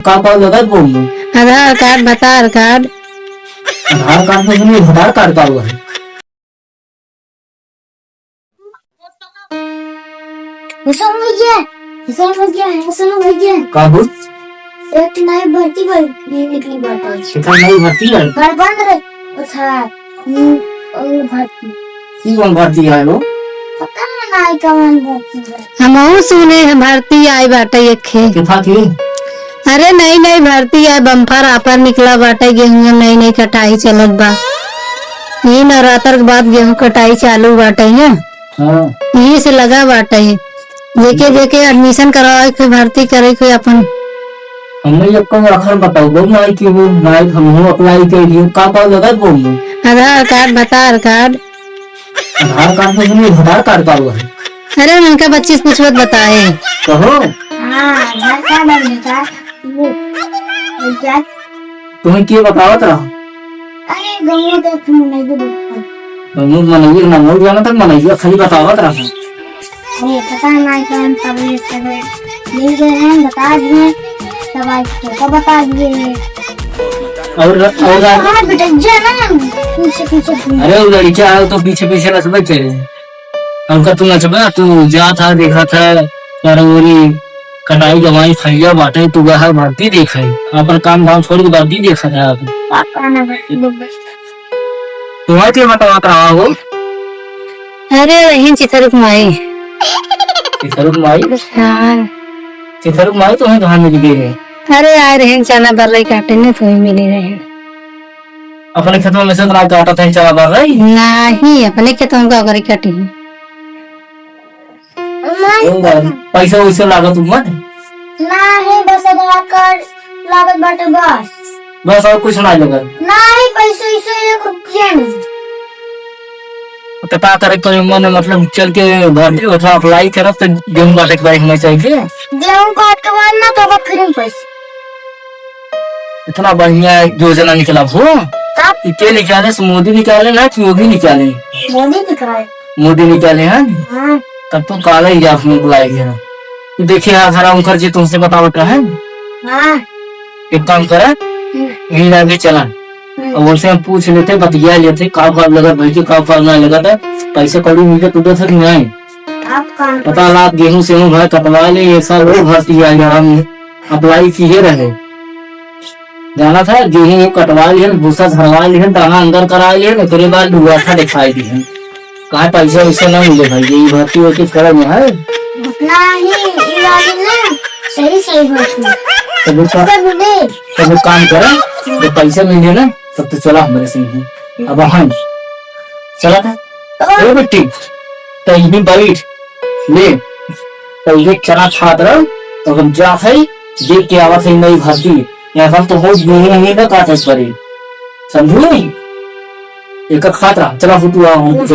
का लगा बोल दो। आधार कार्ड बता। आधार कार्ड आधार कार्ड में नहीं, आधार कार्ड का हुआ है। का बोल एक नई भर्ती निकली नई भर्ती है। घर बंद रहे था भर्ती की कौन भर्ती है वो? पता नहीं कौन भर्ती है। हम सुने हैं भर्ती आई बाटे एक खे। किथा की? अरे नई नई भर्ती है, बम्पर आपर निकला बाटे। गेहूं नई नई कटाई चलत बा। ये नवरात्र के बाद गेहूं कटाई चालू बाटे है। हाँ यही से लगा बाटे जेके जेके एडमिशन करवाए कोई भर्ती करे कोई अपन। हमने ये को आखिर बताओ बोल नहीं कि वो नहीं हम अप्लाई कर दियो। का लगा बोल दो। आधार कार्ड बता। आधार कार्ड आधार कार्ड में नहीं, आधार कार्ड का हुआ है। अरे उनका 25 पूछवत बताए। कहो हाँ घर का बंद था वो क्या। तुम्हें क्या बतावत रहा? अरे गंगा का फोन नहीं दे। मुझ मनइए ना मोड़ जाना तक मनइए खाली बतावत रहा। अरे पता नहीं कौन तबीयत से मिल गए हैं, बता दिए दवाई तो बता दिए। और हाँ बेटा जाना पीछे पीछे अरे वो लड़की आया तो पीछे पीछे नचबे थे। हमका तू नचबे, तू जा था देखा था तरवरी कटाई जमाई खैया बाटे। तू बाहर भर्ती देखा अपन काम धाम छोड़ के भर्ती देखा था। पापा ने बस तुम्हारे क्या बतावत रहा हो? अरे रहीन चिथरुक माई। चिथरुक माई? हाँ चिथरुक माई तुम्हें कहाँ मिल गई है? अरे आए रहे चना बर्रे काटे ने तो ही मिली रहे। अपने खेतों में से ना काटा था चला बार रही नहीं अपने खेतों का करे काटी। पैसा वैसे लागत मत नहीं बस आधार कार्ड लागत बाटे बस। बस और कुछ ना लगा। नहीं पैसे इसे एक रुपया नहीं। तो का करे तो मन मतलब चल के भर्ती उठा अप्लाई करब तो गेहूं काटे के बाइक में चाहिए। गेहूं काट के बाद ना तो फ्री में पैसे। इतना बढ़िया योजना निकला हो। तब के निकाले से मोदी निकाले ना कि योगी निकाले? मोदी दिखाए। मोदी निकाले हैं। हाँ तब तो काला ही आप में बुलाएंगे। देखिए आधारा उनकर जी तुमसे बतावट है। हाँ एक काम करा यही आगे चला और उनसे हम पूछ लेते बतिया लेते का फल लगा भाई जी, का फल ना लगा था पैसे कड़ी मिले तो दे सकते नहीं। आप कौन पता लाख गेहूं से भाई कटवा ले एक साल वो भर्ती आ गया। हम अप्लाई किए रहे जाना था गेहूं कटवा लिए भूसा झड़वा लिए दाना अंदर करा लिए न तेरे बाद दुआठा दिखाई दी है। कहा पैसा वैसे ना मिले भाई ये भर्ती होती करे में है नहीं इलाज ना सही सही भर्ती तब काम करे जब पैसा मिले ना तब तो चला हमारे संग। अब हम चला था ए बेटी तो ये बैठ ले तो ये चना छात्र तो हम जा है देख के आवाज है नई भर्ती यहाँ तो हो नहीं ना काटे पड़े समझू नहीं एक खातरा चला फुटुआ हम